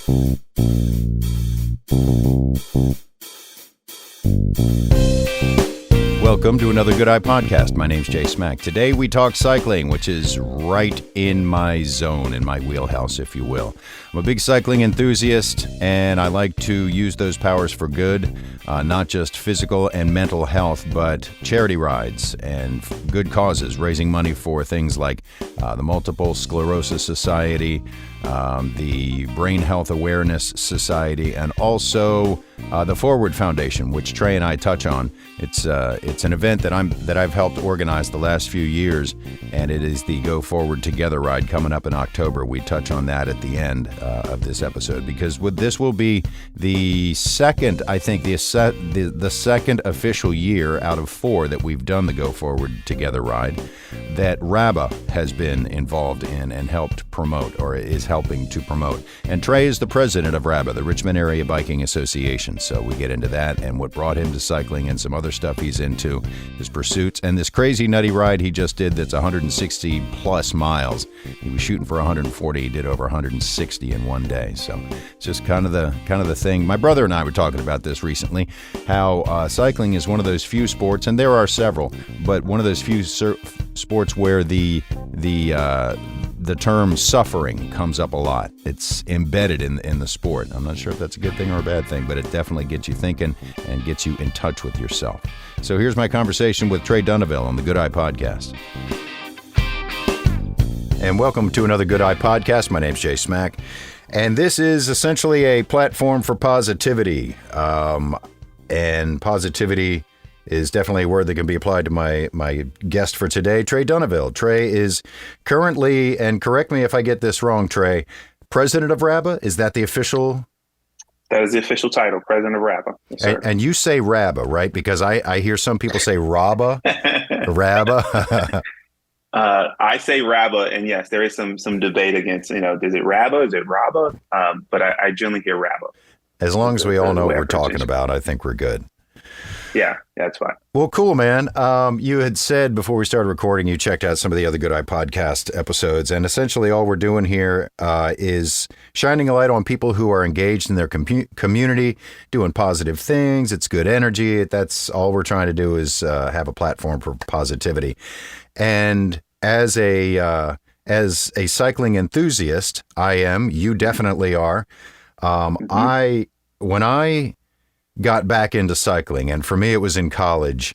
Welcome to another Good Eye Podcast. My name's Jay Smack. Today we talk cycling, which is right in my zone, in my wheelhouse, if you will. I'm a big cycling enthusiast, and I like to use those powers for good, not just physical and mental health, but charity rides and good causes, raising money for things like the Multiple Sclerosis Society, the Brain Health Awareness Society, and also the Forward Foundation, which Trey and I touch on. It's an event that I've helped organize the last few years, and it is the Go Forward Together ride coming up in October. We touch on that at the end of this episode, because this will be the second, I think, the second official year out of 4 that we've done the Go Forward Together ride that RABA has been involved in and helped promote, or is helping to promote. And Trey is the president of RABA, the Richmond Area Bicycling Association. So we get into that and what brought him to cycling and some other stuff he's into, his pursuits, and this crazy nutty ride he just did that's 160 plus miles. He was shooting for 140. He did over 160 in one day. So it's just kind of the thing. My brother and I were talking about this recently, how cycling is one of those few sports, and there are several, but one of those few sports where the term suffering comes up a lot. It's embedded in the sport. I'm not sure if that's a good thing or a bad thing, but it definitely gets you thinking and gets you in touch with yourself. So here's my conversation with Trey Dunnaville on the Good Eye Podcast. And welcome to another Good Eye Podcast. My name's Jay Smack, and this is essentially a platform for positivity. And positivity is definitely a word that can be applied to my guest for today, Trey Dunnaville. Trey is currently, and correct me if I get this wrong, Trey, president of RABA? Is that the official? That is the official title, president of RABA. Yes, and you say RABA, right? Because I hear some people say RABA, RABA. I say RABA, and yes, there is some debate against, is it RABA? Is it RABA? But I generally hear RABA. As long as we all know what we're talking about, I think we're good. Yeah, that's fine. Well, cool, man. You had said before we started recording, you checked out some of the other Good Eye Podcast episodes, and essentially all we're doing here is shining a light on people who are engaged in their community, doing positive things. It's good energy. That's all we're trying to do, is have a platform for positivity. And as a cycling enthusiast, I am. You definitely are. When I got back into cycling, and for me it was in college,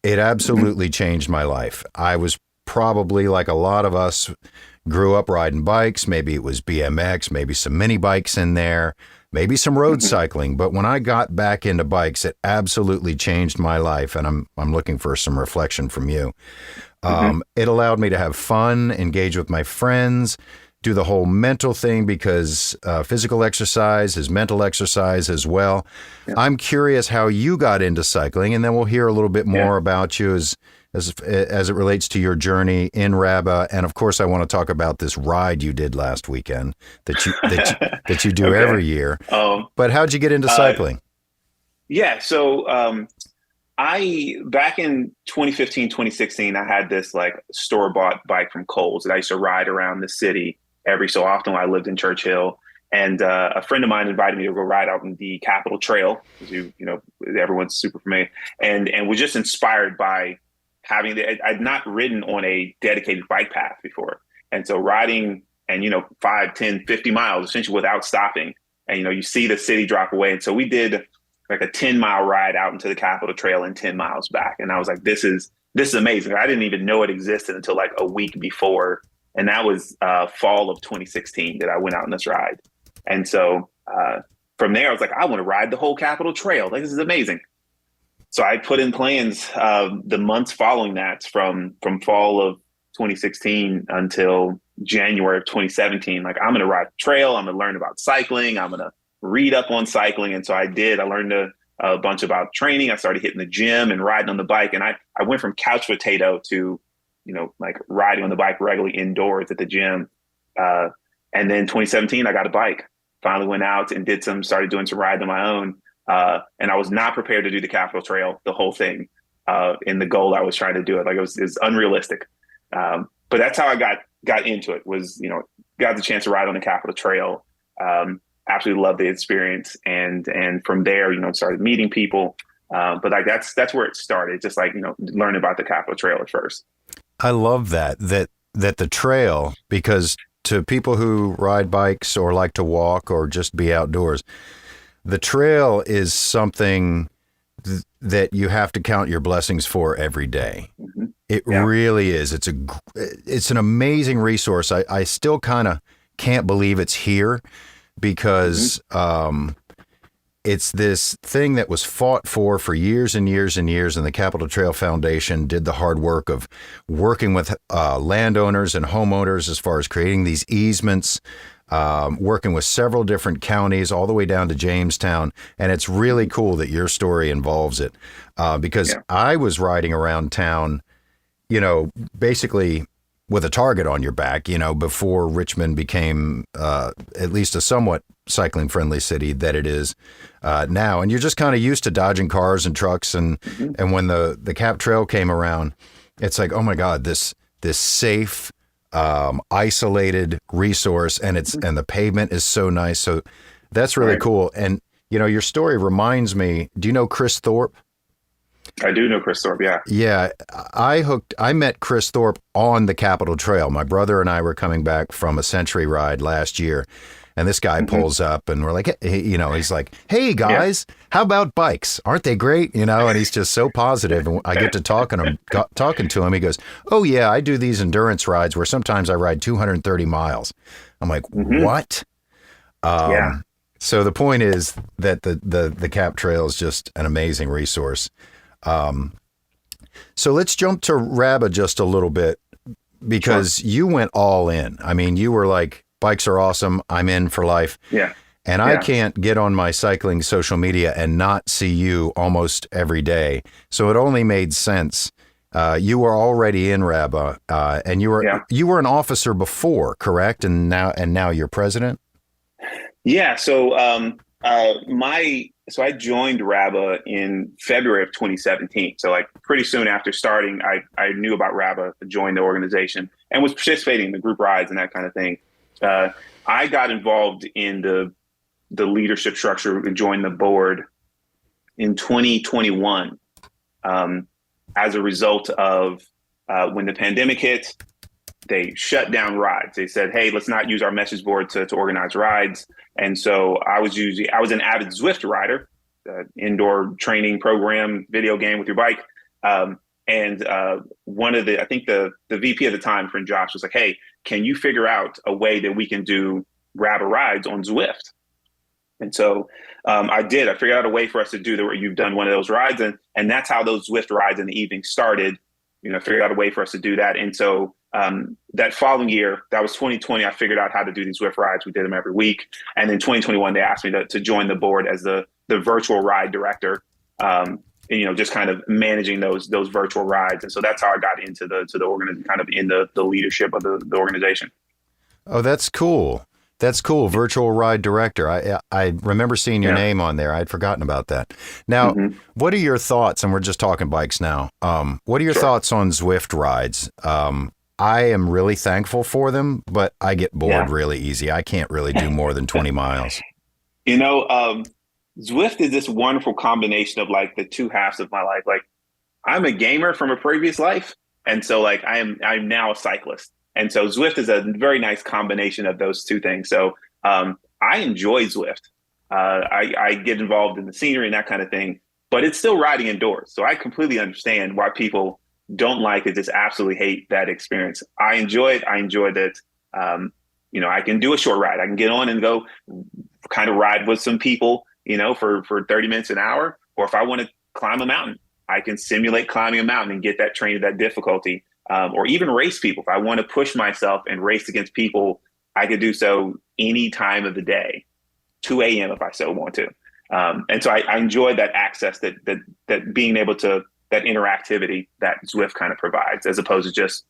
it absolutely changed my life. I was probably, like a lot of us, grew up riding bikes. Maybe it was BMX, maybe some mini bikes in there, maybe some road cycling. But when I got back into bikes, it absolutely changed my life, and I'm looking for some reflection from you. It allowed me to have fun, engage with my friends, do the whole mental thing, because physical exercise is mental exercise as well. Yeah. I'm curious how you got into cycling, and then we'll hear a little bit more about you as it relates to your journey in RABA. And of course, I want to talk about this ride you did last weekend that you do every year. But how'd you get into cycling? So I, back in 2015, 2016, I had this like store-bought bike from Kohl's that I used to ride around the city every so often when I lived in Churchill. And a friend of mine invited me to go ride out on the Capitol Trail, as everyone's super familiar, and was just inspired by having I'd not ridden on a dedicated bike path before. And so riding and, 5, 10, 50 miles essentially without stopping. And, you see the city drop away. And so we did like a 10-mile ride out into the Capitol Trail and 10 miles back. And I was like, this is amazing. I didn't even know it existed until like a week before. And that was fall of 2016 that I went out on this ride. And so from there, I was like, I want to ride the whole Capitol Trail. Like, this is amazing. So I put in plans the months following that, from fall of 2016 until January of 2017. Like, I'm going to ride the trail. I'm going to learn about cycling. I'm going to read up on cycling. And so I did. I learned a bunch about training. I started hitting the gym and riding on the bike. And I went from couch potato to like riding on the bike regularly indoors at the gym. And then 2017, I got a bike, finally went out and started doing some rides on my own. And I was not prepared to do the Capitol Trail, the whole thing, in the goal I was trying to do it. Like, it was unrealistic. But that's how I got into it, was, got the chance to ride on the Capitol Trail. absolutely loved the experience. And from there, started meeting people. But like that's where it started, just like, learning about the Capitol Trail at first. I love that the trail, because to people who ride bikes or like to walk or just be outdoors, the trail is something that you have to count your blessings for every day. Mm-hmm. It really is. It's an amazing resource. I still kind of can't believe it's here, because it's this thing that was fought for years and years and years. And the Capitol Trail Foundation did the hard work of working with landowners and homeowners as far as creating these easements, working with several different counties all the way down to Jamestown. And it's really cool that your story involves it, because I was riding around town, basically with a target on your back, before Richmond became at least a somewhat cycling friendly city that it is now. And you're just kind of used to dodging cars and trucks. And when the Cap Trail came around, it's like, oh my God, this safe, isolated resource, and and the pavement is so nice. So that's really cool. And, your story reminds me, do you know Chris Thorpe? I do know Chris Thorpe, yeah. Yeah, I met Chris Thorpe on the Capitol Trail. My brother and I were coming back from a Century ride last year, and this guy pulls up, and we're like, hey, he's like, hey guys, how about bikes? Aren't they great? And he's just so positive. And I get to talking to him. He goes, oh yeah, I do these endurance rides where sometimes I ride 230 miles. I'm like, what? So the point is that the Cap Trail is just an amazing resource. So let's jump to RABA just a little bit, because you went all in. I mean, you were like, bikes are awesome. I'm in for life. Yeah. And I can't get on my cycling social media and not see you almost every day. So it only made sense. You were already in RABA, and you were an officer before, correct? And now you're president? Yeah. So, I joined RABA in February of 2017. So like pretty soon after starting, I knew about RABA, joined the organization, and was participating in the group rides and that kind of thing. I got involved in the leadership structure and joined the board in 2021 as a result of when the pandemic hit. They shut down rides. They said, hey, let's not use our message board to organize rides. And so I was an avid Zwift rider, indoor training program, video game with your bike. And one of I think the VP at the time, friend Josh, was like, hey, can you figure out a way that we can do RABA rides on Zwift? And so I did. I figured out a way for us to do that. You've done one of those rides. And that's how those Zwift rides in the evening started. Figured out a way for us to do that. And so that following year, that was 2020, I figured out how to do these Zwift rides. We did them every week. And in 2021, they asked me to join the board as the virtual ride director, just kind of managing those virtual rides. And so that's how I got into the organization, kind of in the leadership of the organization. Oh, that's cool. That's cool. Virtual ride director. I remember seeing your name on there. I'd forgotten about that. Now, what are your thoughts? And we're just talking bikes now. What are your thoughts on Zwift rides? I am really thankful for them, but I get bored really easy. I can't really do more than 20 miles. Zwift is this wonderful combination of like the two halves of my life. Like I'm a gamer from a previous life. And so like I'm now a cyclist. And so Zwift is a very nice combination of those two things. So I enjoy Zwift. I get involved in the scenery and that kind of thing, but it's still riding indoors. So I completely understand why people don't like it, just absolutely hate that experience. I enjoy it. I enjoy that, I can do a short ride. I can get on and go kind of ride with some people, for 30 minutes, an hour. Or if I want to climb a mountain, I can simulate climbing a mountain and get that trained at that difficulty. Or even race people. If I want to push myself and race against people, I could do so any time of the day, 2 a.m. if I so want to. And so I enjoy that access that being able to, that interactivity that Zwift kind of provides, as opposed to just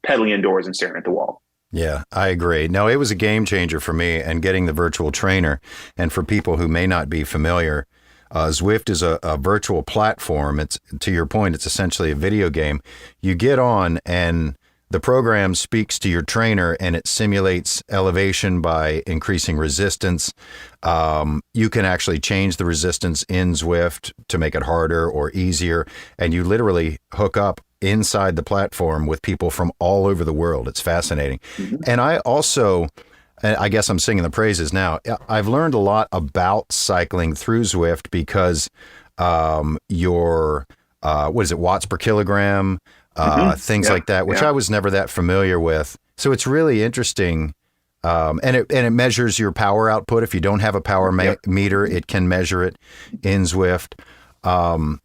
pedaling indoors and staring at the wall. Yeah, I agree. No, it was a game changer for me, and getting the virtual trainer. And for people who may not be familiar, Zwift is a virtual platform. It's, to your point, it's essentially a video game. You get on, and the program speaks to your trainer and it simulates elevation by increasing resistance. You can actually change the resistance in Zwift to make it harder or easier. And you literally hook up inside the platform with people from all over the world. It's fascinating. Mm-hmm. And I guess I'm singing the praises now. I've learned a lot about cycling through Zwift because your watts per kilogram, things like that, which I was never that familiar with. So it's really interesting. And it measures your power output. If you don't have a power meter, it can measure it in Zwift.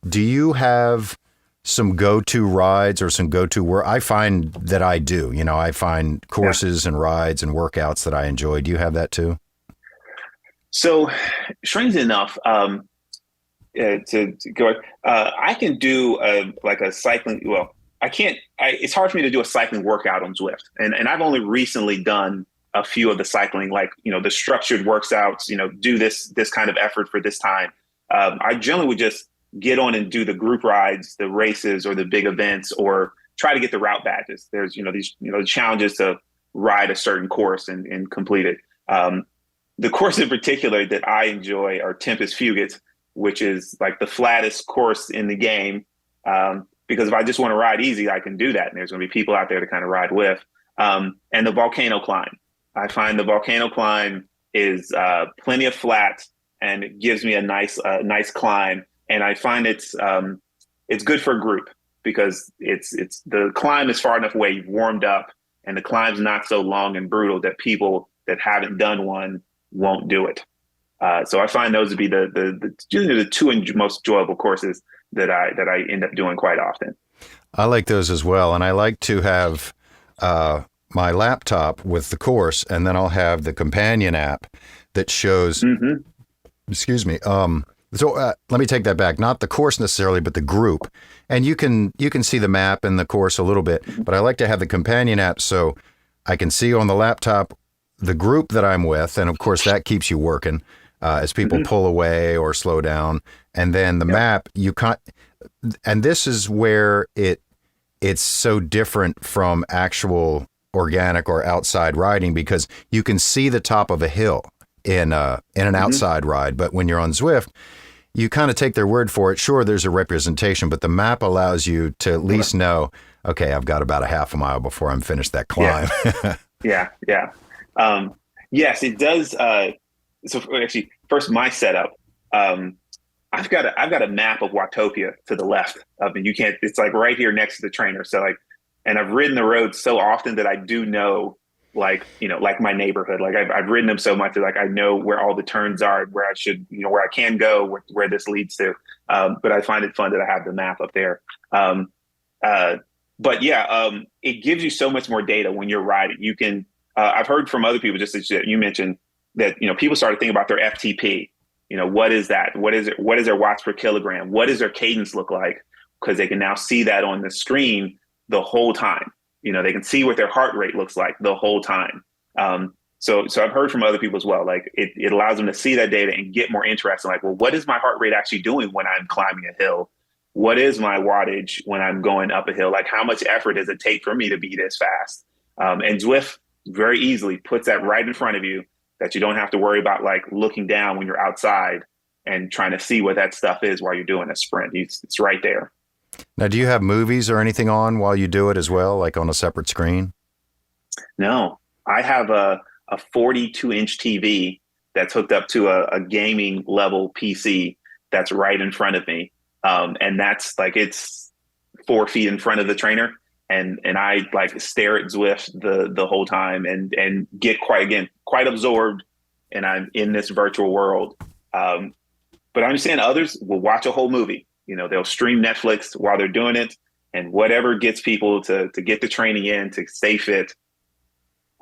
Do you have some go-to rides or some go-to work? I find that I do. I find courses and rides and workouts that I enjoy. Do you have that too? So, strangely enough, to go, I can do a cycling. Well, I can't. It's hard for me to do a cycling workout on Zwift, and I've only recently done a few of the cycling, the structured workouts. Do this kind of effort for this time. I generally would just get on and do the group rides, the races, or the big events, or try to get the route badges. There's these challenges to ride a certain course and complete it. The course in particular that I enjoy are Tempest Fugit, which is like the flattest course in the game. Because if I just want to ride easy, I can do that. And there's going to be people out there to kind of ride with. And the volcano climb. I find the volcano climb is plenty of flat and it gives me a nice climb. And I find it's good for a group because it's the climb is far enough away, you've warmed up, and the climb's not so long and brutal that people that haven't done one won't do it. So I find those to be the two most enjoyable courses that I end up doing quite often. I like those as well, and I like to have my laptop with the course, and then I'll have the companion app that shows. Mm-hmm. Excuse me. So let me take that back. Not the course necessarily, but the group. And you can see the map and the course a little bit, but I like to have the companion app so I can see on the laptop the group that I'm with. And of course, that keeps you working as people pull away or slow down. And then the map, and this is where it's so different from actual organic or outside riding because you can see the top of a hill in an outside ride. But when you're on Zwift, you kind of take their word for it. Sure, there's a representation, but the map allows you to at least know, okay, I've got about a half a mile before I'm finished that climb. Yeah. Yes, it does. So actually, first, my setup, I've got a map of Watopia to the left of me. It's like right here next to the trainer. So and I've ridden the roads so often that I do know, like my neighborhood. Like I've ridden them so much that I know where all the turns are, where I should, where I can go, where this leads to. But I find it fun that I have the map up there. But it gives you so much more data when you're riding. You can. I've heard from other people, just as you mentioned, that people started thinking about their FTP. What is that? What is it? What is their watts per kilogram? What does their cadence look like? Because they can now see that on the screen the whole time. They can see what their heart rate looks like the whole time. So I've heard from other people as well. Like it allows them to see that data and get more interested. Like, well, what is my heart rate actually doing when I'm climbing a hill? What is my wattage when I'm going up a hill? Like, how much effort does it take for me to be this fast? And Zwift very easily puts that right in front of you, that you don't have to worry about looking down when you're outside and trying to see what that stuff is while you're doing a sprint. It's right there. Now, do you have movies or anything on while you do it as well, like on a separate screen? No, I have a 42-inch TV that's hooked up to a gaming level PC that's right in front of me. And that's it's 4 feet in front of the trainer. And I stare at Zwift the whole time and get quite absorbed. And I'm in this virtual world. But I understand others will watch a whole movie. They'll stream Netflix while they're doing it, and whatever gets people to get the training in, to stay fit,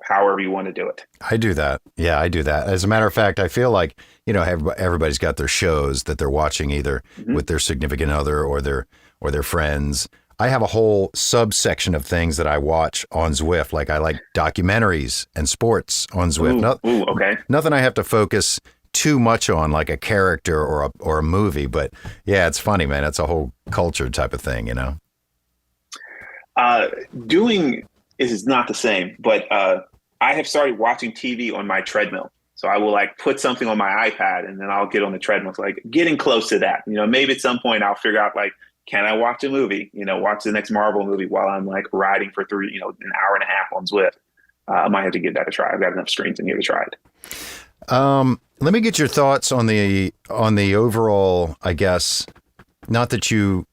however you want to do it. I do that. Yeah, I do that. As a matter of fact, I feel like, everybody's got their shows that they're watching either with their significant other or their friends. I have a whole subsection of things that I watch on Zwift. Like I like documentaries and sports on Zwift. Okay. Nothing I have to focus too much on, like a character or a movie. But yeah, it's funny, man. It's a whole culture type of thing, Doing It's not the same, but I have started watching TV on my treadmill. So I will like put something on my iPad and then I'll get on the treadmill. It's like getting close to that. Maybe at some point I'll figure out like, can I watch a movie? Watch the next Marvel movie while I'm like riding for an hour and a half on Zwift. I might have to give that a try. I've got enough screens in here to try it. Let me get your thoughts on the overall, I guess, not that you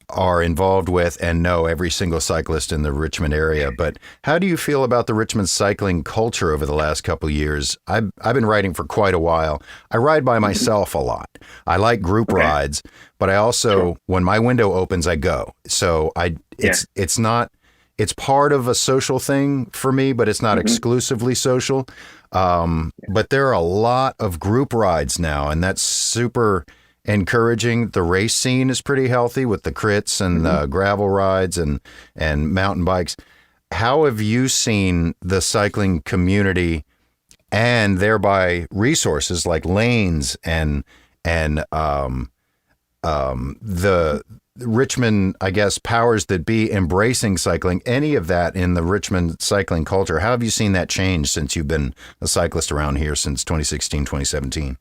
are involved with and know every single cyclist in the Richmond area, but how do you feel about the Richmond cycling culture over the last couple of years? I've been riding for quite a while. I ride by myself a lot. I like group rides, but I also, when my window opens, I go. So it's part of a social thing for me, but it's not exclusively social. But there are a lot of group rides now, and that's super encouraging. The race scene is pretty healthy with the crits and gravel rides and mountain bikes. How have you seen the cycling community and thereby resources like lanes and the Richmond, I guess, powers that be embracing cycling, any of that in the Richmond cycling culture? How have you seen that change since you've been a cyclist around here since 2016, 2017?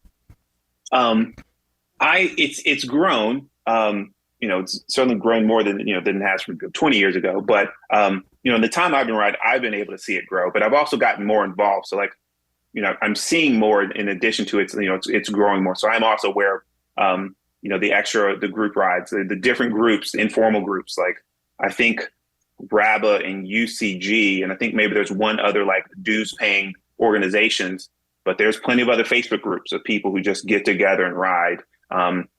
It's grown. It's certainly grown more than it has from 20 years ago. But in the time I've been riding, I've been able to see it grow. But I've also gotten more involved. So I'm seeing more in addition to it's growing more. So I'm also aware of the group rides, the different groups, the informal groups. Like I think RABA and UCG, and I think maybe there's one other like dues paying organizations, but there's plenty of other Facebook groups of people who just get together and ride.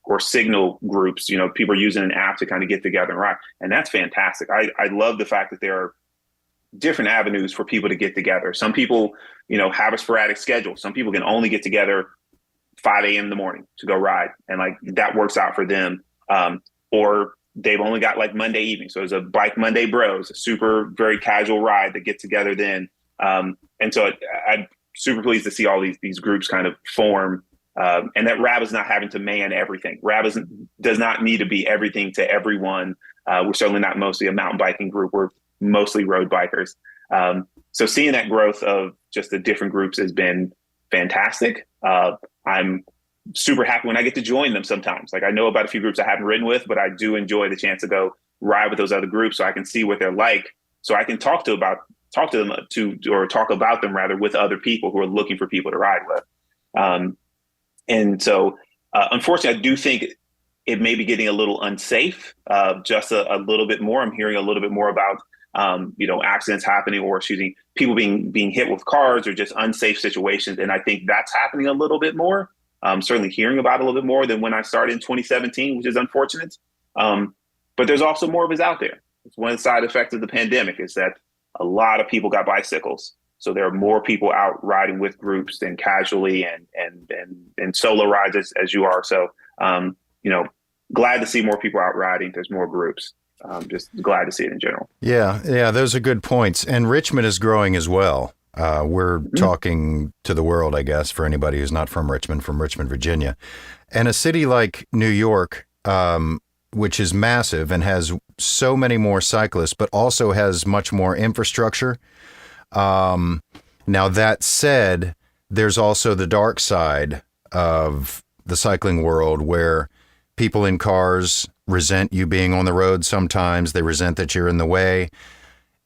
Or signal groups, people are using an app to kind of get together and ride. And that's fantastic. I love the fact that there are different avenues for people to get together. Some people, have a sporadic schedule. Some people can only get together 5 a.m. in the morning to go ride. And like that works out for them. Or they've only got like Monday evening. So there's a Bike Monday Bros, a super, very casual ride that get together then. And so I'm super pleased to see all these groups kind of form. And that RABA's not having to man everything. RABA does not need to be everything to everyone. We're certainly not mostly a mountain biking group. We're mostly road bikers. So seeing that growth of just the different groups has been fantastic. I'm super happy when I get to join them sometimes. Like I know about a few groups I haven't ridden with, but I do enjoy the chance to go ride with those other groups so I can see what they're like. So I can talk about them rather with other people who are looking for people to ride with. And so, unfortunately, I do think it may be getting a little unsafe, just a little bit more. I'm hearing a little bit more about, accidents happening or people being hit with cars or just unsafe situations. And I think that's happening a little bit more. Certainly hearing about it a little bit more than when I started in 2017, which is unfortunate. But there's also more of us out there. It's one side effect of the pandemic is that a lot of people got bicycles. So there are more people out riding with groups than casually and solo rides as you are. So, glad to see more people out riding. There's more groups. Just glad to see it in general. Yeah, those are good points. And Richmond is growing as well. We're talking to the world, I guess, for anybody who's not from Richmond, Virginia. And a city like New York, which is massive and has so many more cyclists, but also has much more infrastructure. Now that said, there's also the dark side of the cycling world where people in cars resent you being on the road. Sometimes they resent that you're in the way.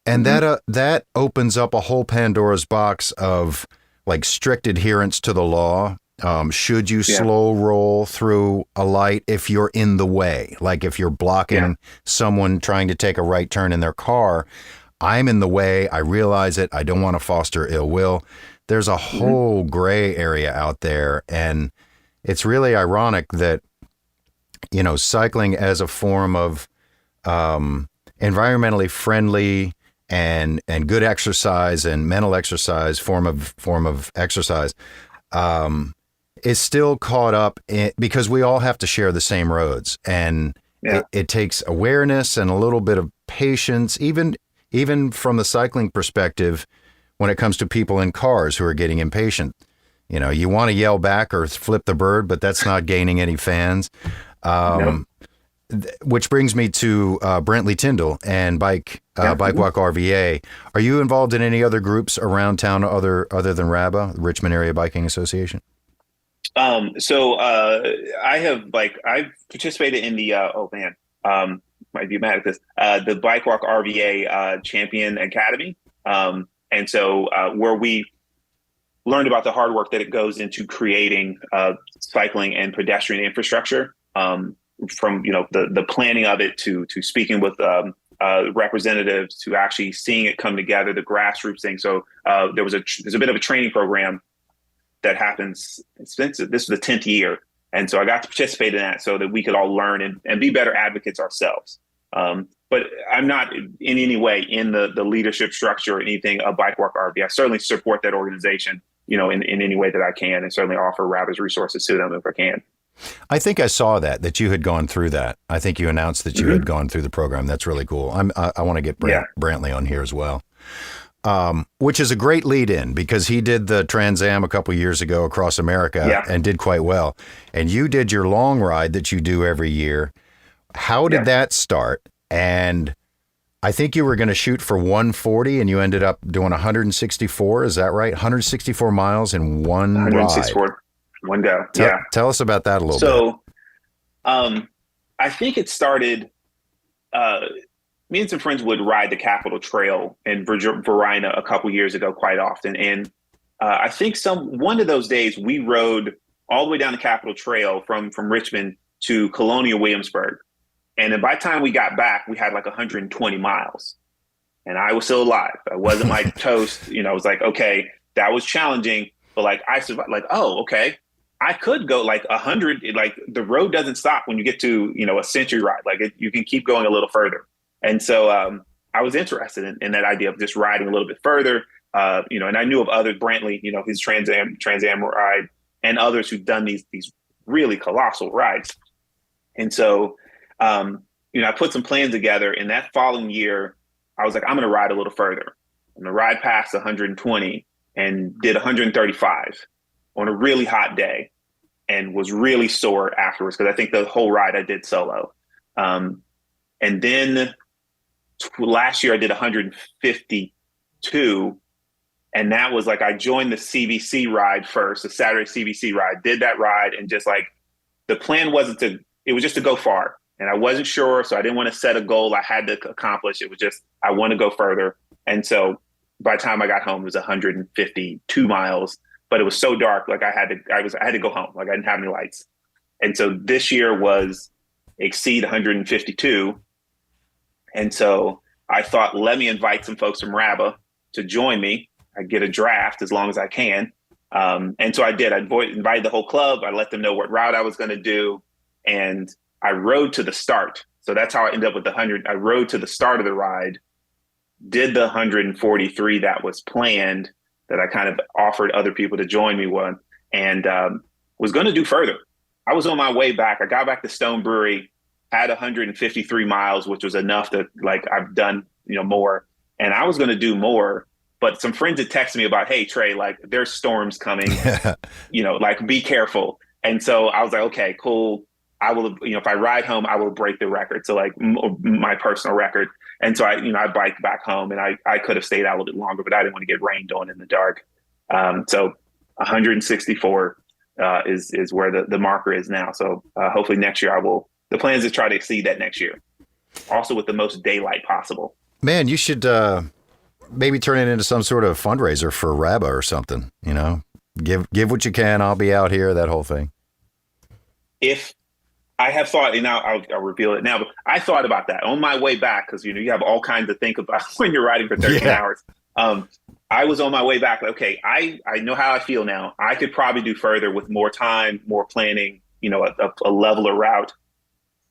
And that opens up a whole Pandora's box of like strict adherence to the law. Should you slow roll through a light if you're in the way? Like if you're blocking someone trying to take a right turn in their car, I'm in the way. I realize it. I don't want to foster ill will. There's a whole gray area out there. And it's really ironic that, cycling as a form of environmentally friendly and good exercise and mental exercise, form of exercise, is still caught up in, because we all have to share the same roads. And it takes awareness and a little bit of patience, even from the cycling perspective, when it comes to people in cars who are getting impatient. You want to yell back or flip the bird, but that's not gaining any fans. which brings me to Brantley Tyndall and Bike Walk RVA. Are you involved in any other groups around town other than RABA, the Richmond Area Bicycling Association? I've participated in the might be mad at this, the Bike Walk RVA Champion Academy. And so where we learned about the hard work that it goes into creating cycling and pedestrian infrastructure, from the planning of it to speaking with representatives to actually seeing it come together, the grassroots thing. So there's a bit of a training program that happens. This is the 10th year. And so I got to participate in that so that we could all learn and be better advocates ourselves. But I'm not in any way in the leadership structure or anything of Bike Walk RV. I certainly support that organization, in any way that I can, and certainly offer RABA's resources to them if I can. I think I saw that you had gone through that. I think you announced that you had gone through the program. That's really cool. I want to get Brantley on here as well. Which is a great lead in because he did the Trans Am a couple years ago across America and did quite well. And you did your long ride that you do every year. How did that start? And I think you were going to shoot for 140 and you ended up doing 164. Is that right? 164 miles in one 164, ride. One go. Tell us about that a little bit. So, I think it started, me and some friends would ride the Capitol Trail in Verina a couple years ago quite often. And I think one of those days we rode all the way down the Capitol Trail from Richmond to Colonial Williamsburg. And then by the time we got back, we had like 120 miles. And I was still alive. I wasn't like toast. I was like, okay, that was challenging. But like I survived, like, oh, okay. I could go like 100. Like the road doesn't stop when you get to, a century ride. Like you can keep going a little further. And so I was interested in that idea of just riding a little bit further, and I knew of others, Brantley, his Trans Am ride, and others who've done these really colossal rides. And so, I put some plans together, and that following year, I was like, I'm going to ride a little further. I'm going to ride past 120 and did 135 on a really hot day and was really sore afterwards because I think the whole ride I did solo. And then last year I did 152, and that was like I joined the CBC ride first, the Saturday CBC ride, did that ride, and just like the plan it was just to go far, and I wasn't sure, so I didn't want to set a goal I had to accomplish. It was just I want to go further, and so by the time I got home, it was 152 miles, but it was so dark, like I had to go home, like I didn't have any lights, and so this year was exceed 152. And so I thought, let me invite some folks from RABA to join me. I get a draft as long as I can. And so I did. I invited the whole club. I let them know what route I was going to do. And I rode to the start. So that's how I ended up with the 100. I rode to the start of the ride, did the 143 that was planned, that I kind of offered other people to join me on, and was going to do further. I was on my way back. I got back to Stone Brewery, had 153 miles, which was enough that like I've done, more. And I was going to do more, but some friends had texted me about, hey, Trey, like there's storms coming, like be careful. And so I was like, okay, cool. I will, if I ride home, I will break the record. So like my personal record. And so I biked back home, and I could have stayed out a little bit longer, but I didn't want to get rained on in the dark. So 164 is where the marker is now. So hopefully next year the plan is to try to exceed that next year, also with the most daylight possible. Man, you should maybe turn it into some sort of fundraiser for RABA or something, give what you can. I'll be out here, that whole thing. If I have thought, and I'll reveal it now, but I thought about that on my way back because, you have all kinds to think about when you're riding for 13 hours. I was on my way back. Like, okay, I know how I feel now. I could probably do further with more time, more planning, a leveler route.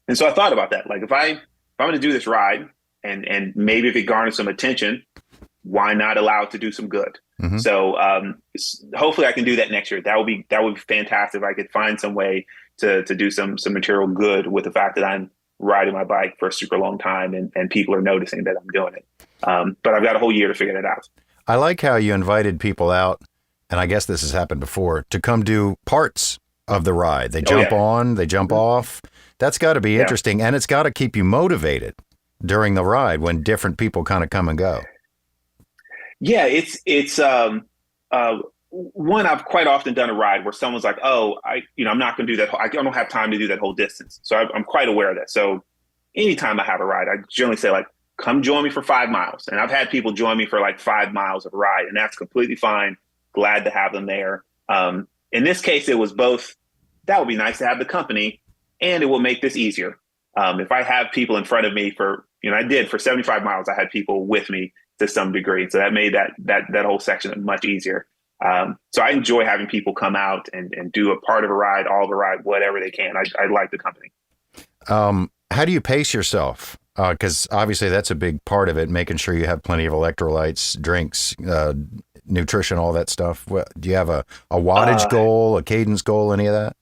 And so I thought about that. Like if I'm going to do this ride and maybe if it garners some attention, why not allow it to do some good? Mm-hmm. So hopefully I can do that next year. That would be fantastic if I could find some way to do some material good with the fact that I'm riding my bike for a super long time and people are noticing that I'm doing it. But I've got a whole year to figure that out. I like how you invited people out, and I guess this has happened before, to come do parts of the ride. They jump on, they jump off. That's got to be interesting, and it's got to keep you motivated during the ride when different people kind of come and go. Yeah, it's one, I've quite often done a ride where someone's like, oh, I'm not going to do that. I don't have time to do that whole distance. So I'm quite aware of that. So anytime I have a ride, I generally say, like, come join me for 5 miles. And I've had people join me for like 5 miles of a ride, and that's completely fine. Glad to have them there. In this case, it was both. That would be nice to have the company, and it will make this easier. If I have people in front of me for 75 miles, I had people with me to some degree. So that made that whole section much easier. So I enjoy having people come out and do a part of a ride, all of a ride, whatever they can. I like the company. How do you pace yourself? Because obviously that's a big part of it, making sure you have plenty of electrolytes, drinks, nutrition, all that stuff. Do you have a wattage goal, a cadence goal, any of that?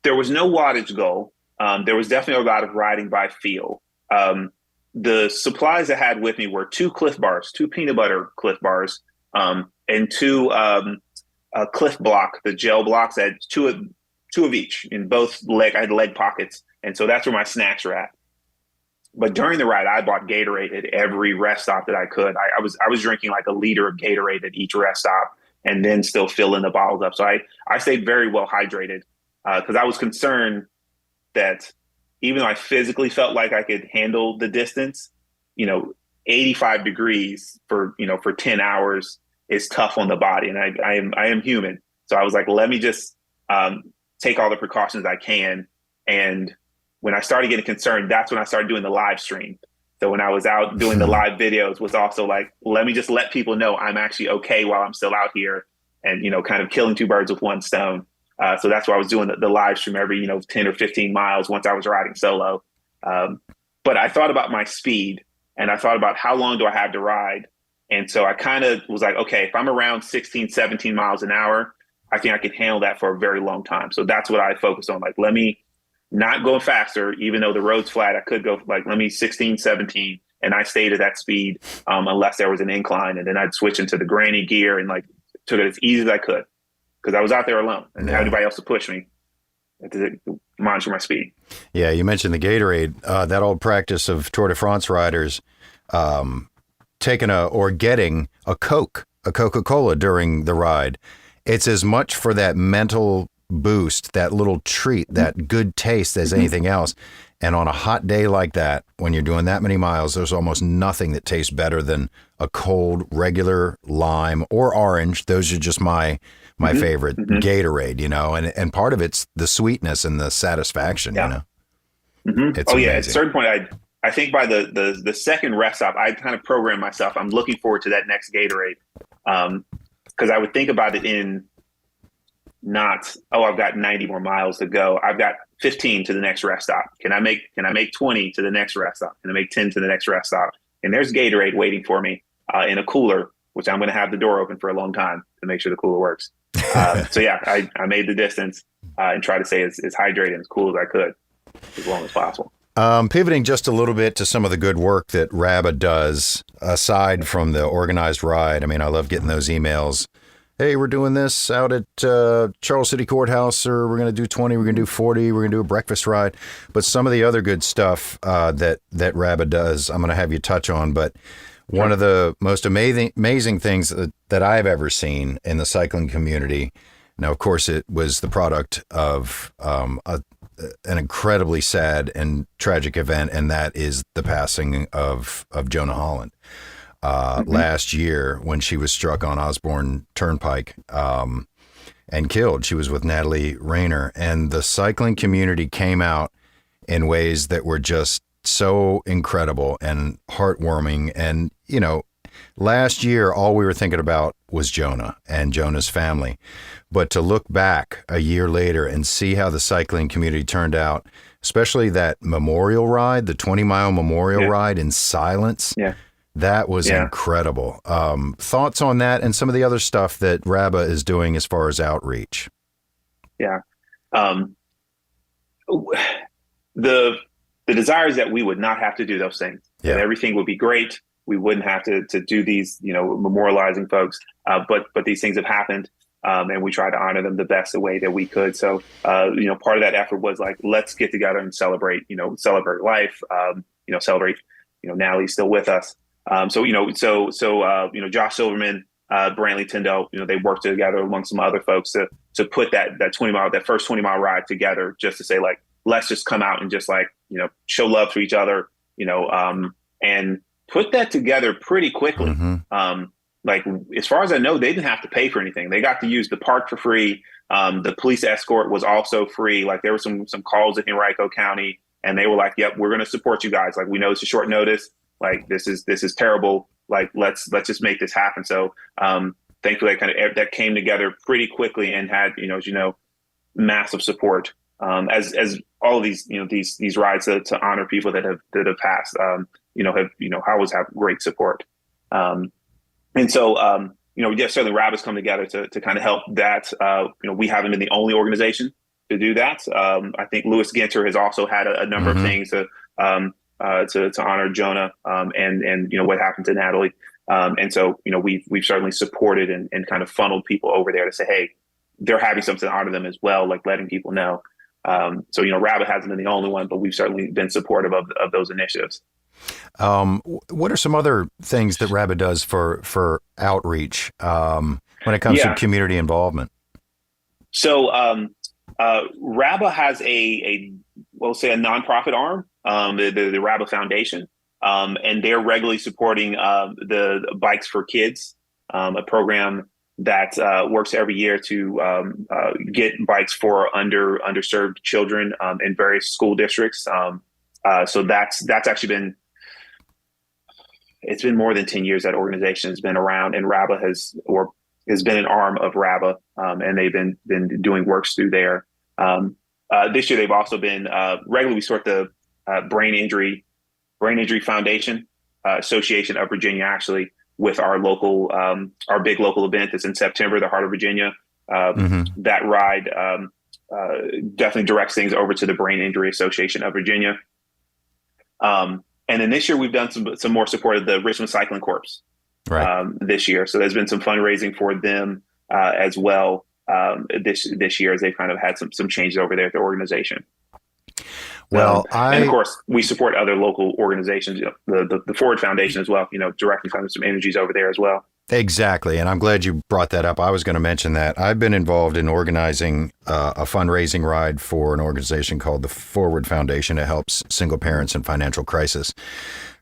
There was no wattage goal. There was definitely a lot of riding by feel. The supplies I had with me were 2 Cliff Bars, 2 peanut butter Cliff Bars, and 2 Cliff Block, the gel blocks. I had two of each in both leg. I had leg pockets. And so that's where my snacks were at. But during the ride, I bought Gatorade at every rest stop that I could. I was drinking like a liter of Gatorade at each rest stop, and then still filling the bottles up. So I stayed very well hydrated because I was concerned that even though I physically felt like I could handle the distance, 85 degrees for 10 hours is tough on the body. And I am human. So I was like, let me just take all the precautions I can. And when I started getting concerned, that's when I started doing the live stream. So when I was out doing the live videos, was also like, let me just let people know I'm actually okay while I'm still out here, and, kind of killing 2 birds with 1 stone. So that's why I was doing the live stream every, 10 or 15 miles once I was riding solo. But I thought about my speed, and I thought about how long do I have to ride. And so I kind of was like, okay, if I'm around 16, 17 miles an hour, I think I can handle that for a very long time. So that's what I focused on. Like, let me not go faster, even though the road's flat. I could go like, let me 16, 17. And I stayed at that speed unless there was an incline. And then I'd switch into the granny gear and like took it as easy as I could, because I was out there alone and anybody else to push me to monitor my speed. Yeah, you mentioned the Gatorade, that old practice of Tour de France riders taking getting a Coca-Cola during the ride. It's as much for that mental boost, that little treat, that good taste as anything else. And on a hot day like that, when you're doing that many miles, there's almost nothing that tastes better than a cold, regular lime or orange. Those are just my favorite Gatorade, and part of it's the sweetness and the satisfaction, It's amazing. At a certain point, I think by the second rest stop, I kind of programmed myself. I'm looking forward to that next Gatorade. Because I would think about it in not, I've got 90 more miles to go. I've got 15 to the next rest stop. Can I make 20 to the next rest stop? Can I make 10 to the next rest stop? And there's Gatorade waiting for me in a cooler, which I'm going to have the door open for a long time to make sure the cooler works. So yeah, I made the distance and tried to stay as hydrated and as cool as I could as long as possible. Pivoting just a little bit to some of the good work that RABA does, aside from the organized ride. I mean, I love getting those emails. Hey, we're doing this out at Charles City Courthouse, or we're going to do 20, we're going to do 40, we're going to do a breakfast ride. But some of the other good stuff that RABA does, I'm going to have you touch on. But one of the most amazing things that I've ever seen in the cycling community, now, of course, it was the product of an incredibly sad and tragic event, and that is the passing of Jonah Holland. Last year when she was struck on Osborne Turnpike and killed. She was with Natalie Rayner, and the cycling community came out in ways that were just so incredible and heartwarming. And, last year, all we were thinking about was Jonah and Jonah's family. But to look back a year later and see how the cycling community turned out, especially that memorial ride, the 20-mile memorial ride in silence. Yeah. That was incredible. Thoughts on that and some of the other stuff that RABA is doing as far as outreach? Yeah. The desire is that we would not have to do those things. Yeah. That everything would be great. We wouldn't have to do these, memorializing folks. But these things have happened. And we tried to honor them the best the way that we could. So, part of that effort was like, let's get together and celebrate life, celebrate, Natalie's still with us. Josh Silverman, Brantley Tyndall, they worked together among some other folks to put that first 20-mile ride together, just to say, like, let's just come out and just, like, show love to each other, and put that together pretty quickly. Mm-hmm. Like, as far as I know, they didn't have to pay for anything. They got to use the park for free. The police escort was also free. Like, there were some calls in Henrico County, and they were like, yep, we're going to support you guys. Like, we know it's a short notice. Like, this is terrible. Like, let's just make this happen. So, thankfully, that came together pretty quickly and had, massive support. As all of these, these rides to honor people that have passed, always have great support. And so, certainly RABA's come together to kind of help that. We haven't been the only organization to do that. I think Louis Ginter has also had a number mm-hmm. of things to honor Jonah, and what happened to Natalie. And so, we've certainly supported and kind of funneled people over there to say, hey, they're having something to honor them as well, like letting people know. RABA hasn't been the only one, but we've certainly been supportive of those initiatives. What are some other things that RABA does for outreach when it comes to community involvement? So RABA has we'll say a nonprofit arm, the RABA Foundation, and they're regularly supporting the Bikes for Kids, a program that works every year to get bikes for underserved children in various school districts. So that's actually been. It's been more than 10 years that organization has been around, and RABA has been an arm of RABA, and they've been doing works through there. This year, they've also been regularly support the Brain Injury Foundation Association of Virginia, actually, with our big local event that's in September, the Heart of Virginia. Mm-hmm. That ride definitely directs things over to the Brain Injury Association of Virginia. And then this year we've done some more support of the Richmond Cycling Corps this year. So there's been some fundraising for them as well this year, as they've kind of had some changes over there at the organization. Well, and of course we support other local organizations, the Ford Foundation as well, directly funding some energies over there as well. Exactly. And I'm glad you brought that up. I was going to mention that. I've been involved in organizing a fundraising ride for an organization called the Forward Foundation. It helps single parents in financial crisis.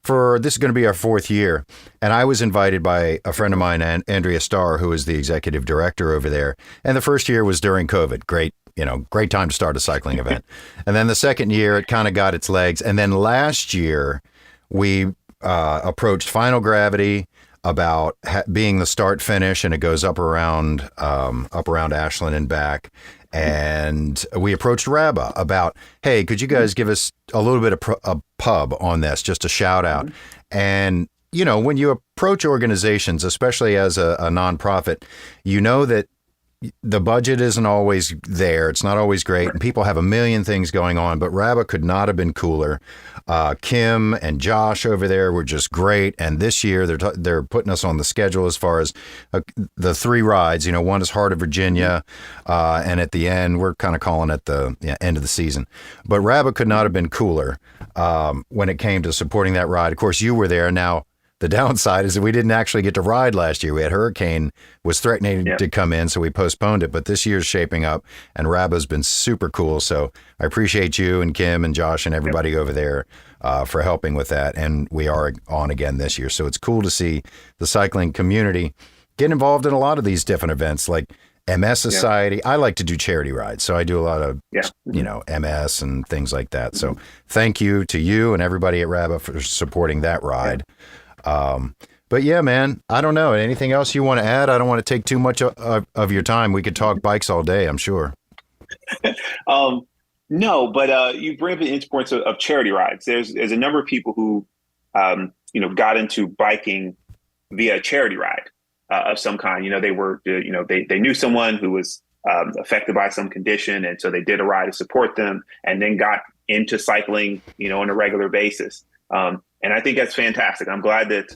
This is going to be our 4th year. And I was invited by a friend of mine, Andrea Starr, who is the executive director over there. And the first year was during COVID. Great time to start a cycling event. And then the second year, it kind of got its legs. And then last year, we approached Final Gravity about being the start finish, and it goes up around Ashland and back. And we approached RABA about, hey, could you guys give us a little bit of a pub on this, just a shout out. Mm-hmm. And when you approach organizations, especially as a nonprofit, that the budget isn't always there. It's not always great. And people have a million things going on, but RABA could not have been cooler. Kim and Josh over there were just great. And this year they're putting us on the schedule as far as the 3 rides. One is Heart of Virginia. And at the end, we're kind of calling it the end of the season. But RABA could not have been cooler when it came to supporting that ride. Of course, you were there. Now, the downside is that we didn't actually get to ride last year. We had hurricane was threatening to come in, so we postponed it. But this year's shaping up, and RABA's been super cool. So I appreciate you and Kim and Josh and everybody over there for helping with that. And we are on again this year. So it's cool to see the cycling community get involved in a lot of these different events, like MS Society. I like to do charity rides, so I do a lot of MS and things like that. So thank you to you and everybody at RABA for supporting that ride. But yeah, man, I don't know. Anything else you want to add? I don't want to take too much of your time. We could talk bikes all day, I'm sure. No, but you bring up the importance of charity rides. There's a number of people who, got into biking via a charity ride of some kind. They were, they knew someone who was affected by some condition, and so they did a ride to support them, and then got into cycling, on a regular basis. And I think that's fantastic. I'm glad that,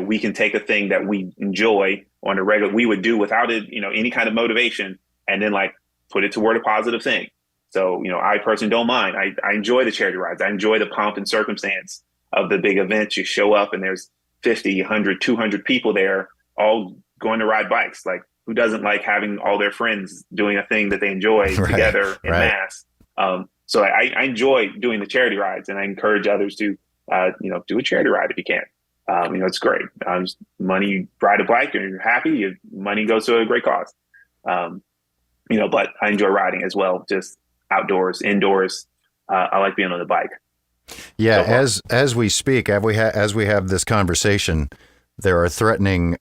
we can take a thing that we enjoy on a regular, we would do without it, any kind of motivation, and then like put it toward a positive thing. So, I personally don't mind. I enjoy the charity rides. I enjoy the pomp and circumstance of the big events. You show up and there's 50, 100, 200 people there all going to ride bikes. Like, who doesn't like having all their friends doing a thing that they enjoy together in mass? So I enjoy doing the charity rides, and I encourage others to, do a charity ride if you can. It's great. Money, you ride a bike and you're happy, money goes to a great cause. But I enjoy riding as well, just outdoors, indoors. I like being on the bike. Yeah. So as we speak, as we have this conversation, there are threatening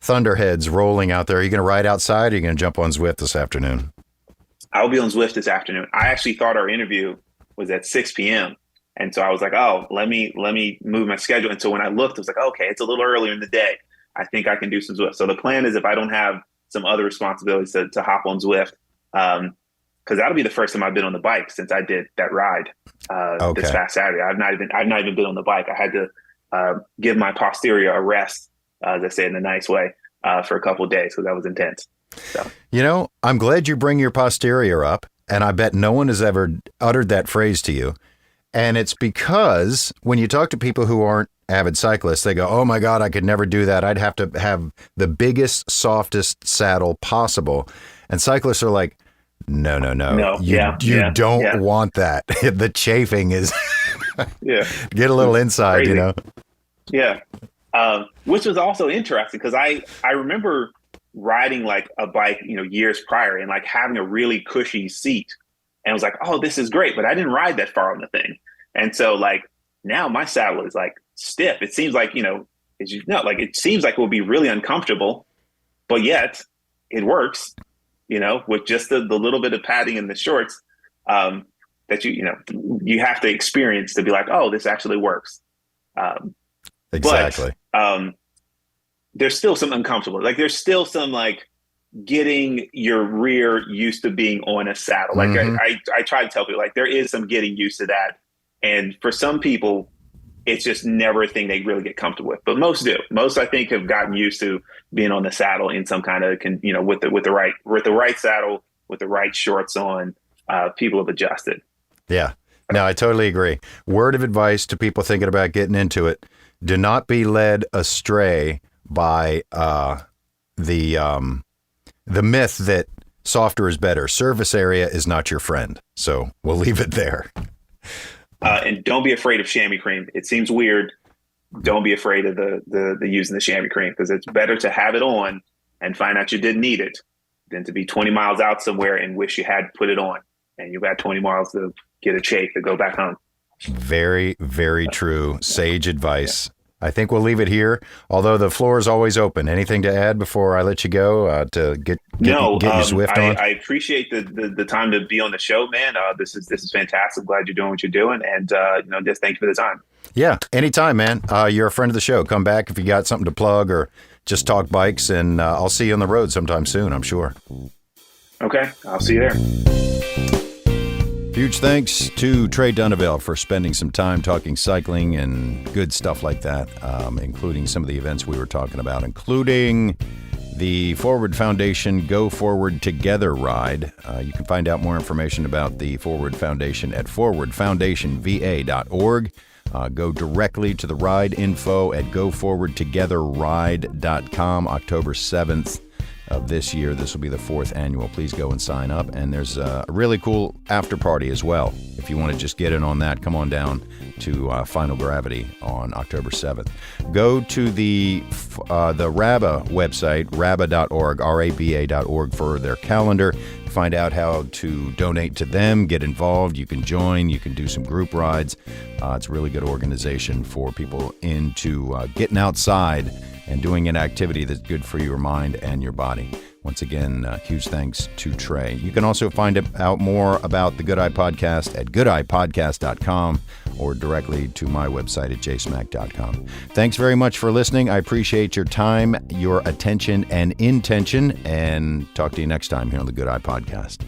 thunderheads rolling out there. Are you going to ride outside? Or are you going to jump on Zwift this afternoon? I'll be on Zwift this afternoon. I actually thought our interview was at 6 p.m. And so I was like, oh, let me move my schedule. And so when I looked, I was like, okay, it's a little earlier in the day. I think I can do some Zwift. So the plan is, if I don't have some other responsibilities, to hop on Zwift, because that'll be the first time I've been on the bike since I did that ride this past Saturday. I've not even been on the bike. I had to give my posterior a rest, as I say in a nice way, for a couple of days, because that was intense. So. I'm glad you bring your posterior up, and I bet no one has ever uttered that phrase to you. And it's because when you talk to people who aren't avid cyclists, they go, oh my God, I could never do that. I'd have to have the biggest, softest saddle possible. And cyclists are like, no. You don't want that. The chafing is get a little inside, crazy. Yeah. Which was also interesting, because I remember riding like a bike, years prior, and like having a really cushy seat. And I was like, oh, this is great. But I didn't ride that far on the thing. And so like now my saddle is like stiff. It seems like, it seems like it will be really uncomfortable, but yet it works, with just the little bit of padding in the shorts that you have to experience to be like, oh, this actually works. Exactly. But there's still some uncomfortable. Like there's still some like getting your rear used to being on a saddle. Like I try to tell people, like, there is some getting used to that. And for some people, it's just never a thing they really get comfortable with. But most do. Most, I think, have gotten used to being on the saddle in some kind of, with the right saddle, with the right shorts on. People have adjusted. Yeah. No, I totally agree. Word of advice to people thinking about getting into it: do not be led astray by the myth that softer is better. Surface area is not your friend. So we'll leave it there. And don't be afraid of chamois cream. It seems weird. Don't be afraid of the using the chamois cream, because it's better to have it on and find out you didn't need it than to be 20 miles out somewhere and wish you had put it on and you got 20 miles to get a chafe to go back home. Very, very true. Sage advice. I think we'll leave it here, although the floor is always open. Anything to add before I let you go to get your Zwift on? I appreciate the time to be on the show, man. This is fantastic. Glad you're doing what you're doing. And, just thank you for the time. Yeah, anytime, man. You're a friend of the show. Come back if you got something to plug or just talk bikes, and I'll see you on the road sometime soon, I'm sure. Okay, I'll see you there. Huge thanks to Trey Dunnaville for spending some time talking cycling and good stuff like that, including some of the events we were talking about, including the Forward Foundation Go Forward Together ride. You can find out more information about the Forward Foundation at forwardfoundationva.org. Go directly to the ride info at goforwardtogetherride.com. October 7th. Of this year. This will be the 4th annual. Please go and sign up. And there's a really cool after party as well. If you want to just get in on that, come on down to Final Gravity on October 7th. Go to the RABA website, raba.org, raba.org, for their calendar. Find out how to donate to them, get involved. You can join. You can do some group rides. It's a really good organization for people into getting outside and doing an activity that's good for your mind and your body. Once again, huge thanks to Trey. You can also find out more about the Good Eye Podcast at goodeyepodcast.com or directly to my website at jsmack.com. Thanks very much for listening. I appreciate your time, your attention, and intention, and talk to you next time here on the Good Eye Podcast.